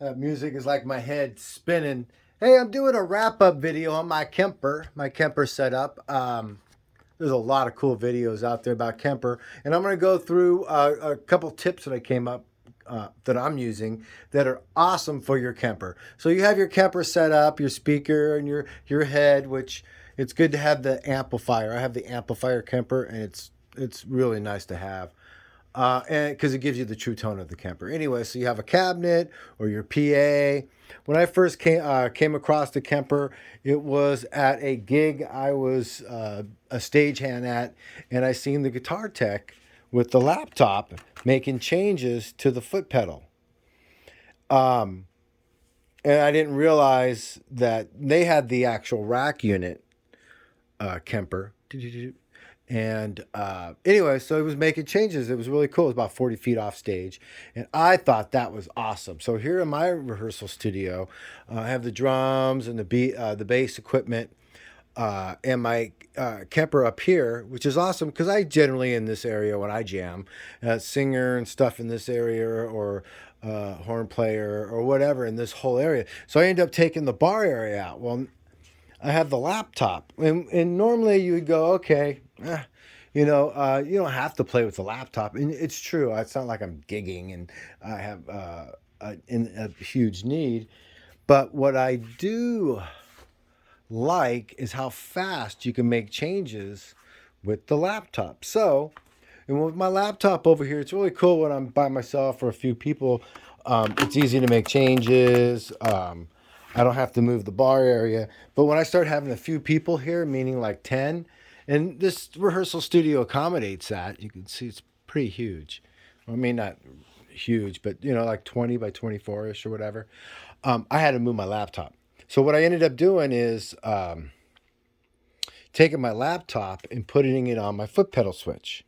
Music is like my head spinning. Hey, I'm doing a wrap up video on my Kemper setup. There's a lot of cool videos out there about Kemper, and I'm going to go through a couple tips that I came up that I'm using that are awesome for your Kemper. So you have your Kemper set up, your speaker and your head, which it's good to have the amplifier. I have the amplifier Kemper, and it's really nice to have and because it gives you the true tone of the Kemper. Anyway, so you have a cabinet or your PA. When I first came across the Kemper, it was at a gig I was a stagehand at, and I seen the guitar tech with the laptop making changes to the foot pedal. Um, and I didn't realize that they had the actual rack unit Kemper. And anyway, so he was making changes. It was really cool. It was about 40 feet off stage. And I thought that was awesome. So here in my rehearsal studio, I have the drums and the bass equipment and my Kemper up here, which is awesome because I generally in this area when I jam, singer and stuff in this area or horn player or whatever in this whole area. So I end up taking the bar area out. Well, I have the laptop, and normally you would go, okay, you don't have to play with the laptop, and it's true. It's not like I'm gigging and I have a huge need, but what I do like is how fast you can make changes with the laptop. So, and with my laptop over here, it's really cool when I'm by myself or a few people. It's easy to make changes. I don't have to move the bar area. But when I start having a few people here, meaning like 10, and this rehearsal studio accommodates that, you can see it's pretty huge. I mean, not huge, but like 20 by 24 ish or whatever. I had to move my laptop. So what I ended up doing is taking my laptop and putting it on my foot pedal switch,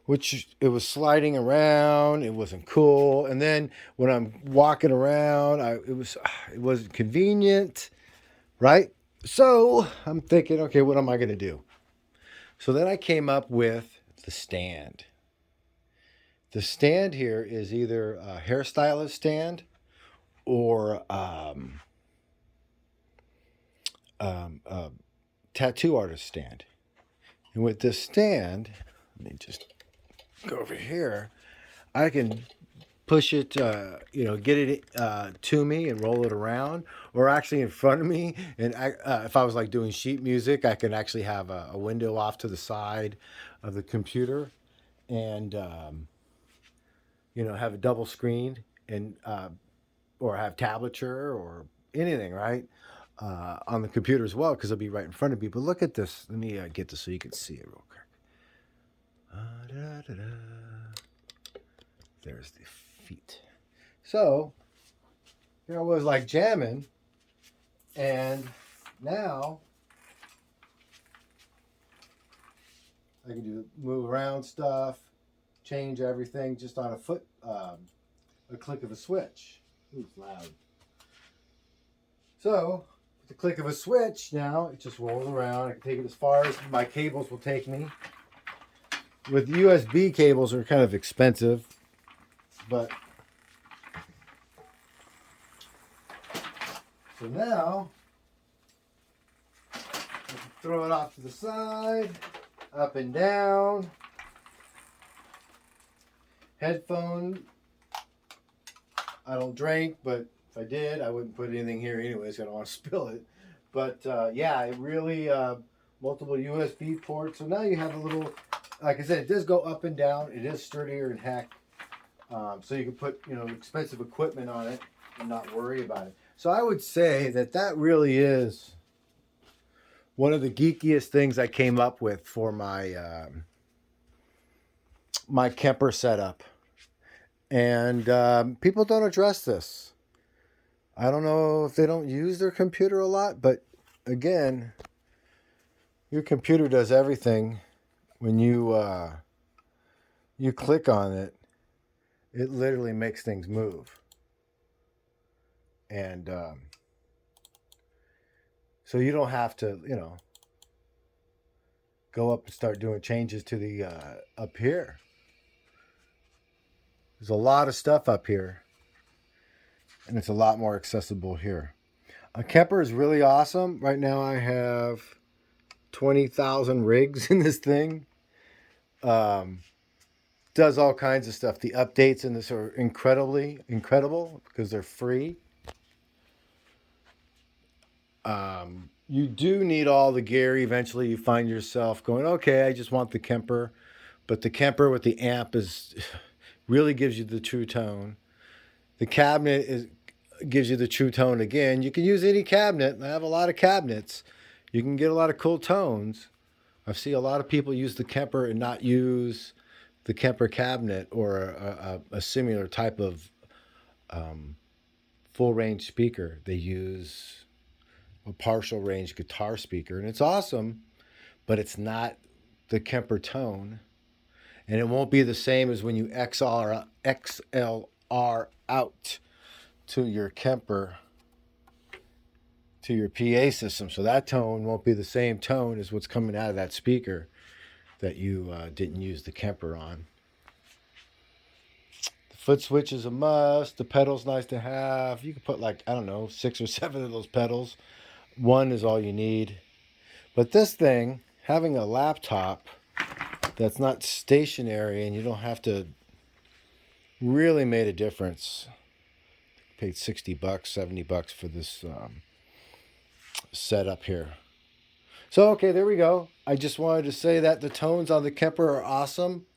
which it was sliding around. It wasn't cool. And then when I'm walking around, it wasn't convenient, right? So I'm thinking, okay, what am I going to do? So then I came up with the stand. The stand here is either a hairstylist stand or a tattoo artist stand. And with this stand, let me just go over here. I can push it, get it to me and roll it around, or actually in front of me. And if I was like doing sheet music, I can actually have a window off to the side of the computer, and have a double screen and or have tablature or anything, right? On the computer as well, because it'll be right in front of me. But look at this. Let me get this so you can see it real quick. Da-da-da. There's the feet. So here I was like jamming, and now I can do move around stuff, change everything just on a click of a switch. Ooh, it's loud. So with the click of a switch, now it just rolls around. I can take it as far as my cables will take me. With USB cables are kind of expensive, but so now I can throw it off to the side, up and down. Headphone. I don't drink, but if I did, I wouldn't put anything here anyways. I don't want to spill it. But yeah, it really multiple USB ports. So now you have a little, like I said, it does go up and down. It is sturdier than heck. So you can put expensive equipment on it and not worry about it. So I would say that really is one of the geekiest things I came up with for my Kemper setup. And people don't address this. I don't know if they don't use their computer a lot, but again, your computer does everything. When you click on it, it literally makes things move. And so you don't have to, go up and start doing changes to the up here. There's a lot of stuff up here. and it's a lot more accessible here. A Kemper is really awesome. Right now I have 20,000 rigs in this thing. Um, does all kinds of stuff. The updates in this are incredible because they're free. You do need all the gear. Eventually, you find yourself going, okay, I just want the Kemper, but the Kemper with the amp is really gives you the true tone. The cabinet gives you the true tone again. You can use any cabinet. I have a lot of cabinets. You can get a lot of cool tones. I see a lot of people use the Kemper and not use the Kemper cabinet or a similar type of full range speaker. They use a partial range guitar speaker, and it's awesome, but it's not the Kemper tone, and it won't be the same as when you XLR out to your Kemper, to your PA system. So that tone won't be the same tone as what's coming out of that speaker that you didn't use the Kemper on. The foot switch is a must. The pedal's nice to have. You can put like, I don't know, 6 or 7 of those pedals. One is all you need. But this thing, having a laptop that's not stationary and you don't have to, really made a difference. Paid $60, $70 for this setup here. So, okay, there we go. I just wanted to say that the tones on the Kemper are awesome.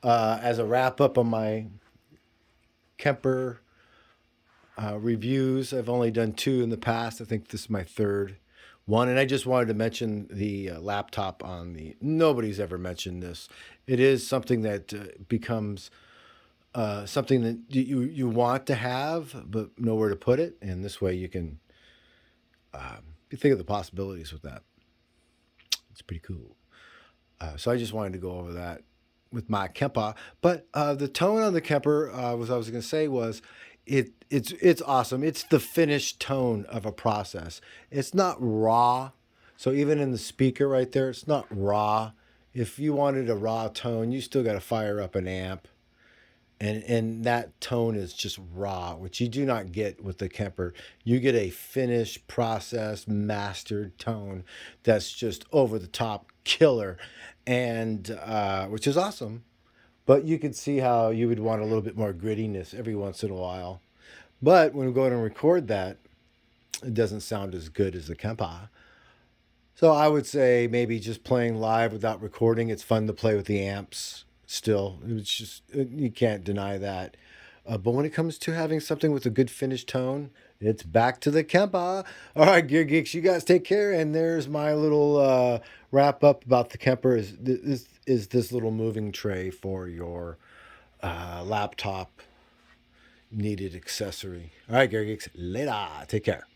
As a wrap up on my Kemper reviews, I've only done 2 in the past. I think this is my 3rd one. And I just wanted to mention the laptop on the... Nobody's ever mentioned this. It is something that becomes something that you want to have, but nowhere to put it. And this way you can you think of the possibilities with that. It's pretty cool. So I just wanted to go over that with my Kemper. But the tone on the Kemper, what I was going to say was, it's awesome. It's the finished tone of a process. It's not raw. So even in the speaker right there, it's not raw. If you wanted a raw tone, you still got to fire up an amp. And that tone is just raw, which you do not get with the Kemper. You get a finished, processed, mastered tone that's just over the top killer, and which is awesome. But you can see how you would want a little bit more grittiness every once in a while. But when we go and record that, it doesn't sound as good as the Kemper. So I would say maybe just playing live without recording. It's fun to play with the amps still. It's just, you can't deny that. But when it comes to having something with a good finished tone, it's back to the Kemper. All right, Gear Geeks, you guys take care. And there's my little wrap up about the Kemper. Is this little moving tray for your laptop needed accessory. All right, Gear Geeks, later. Take care.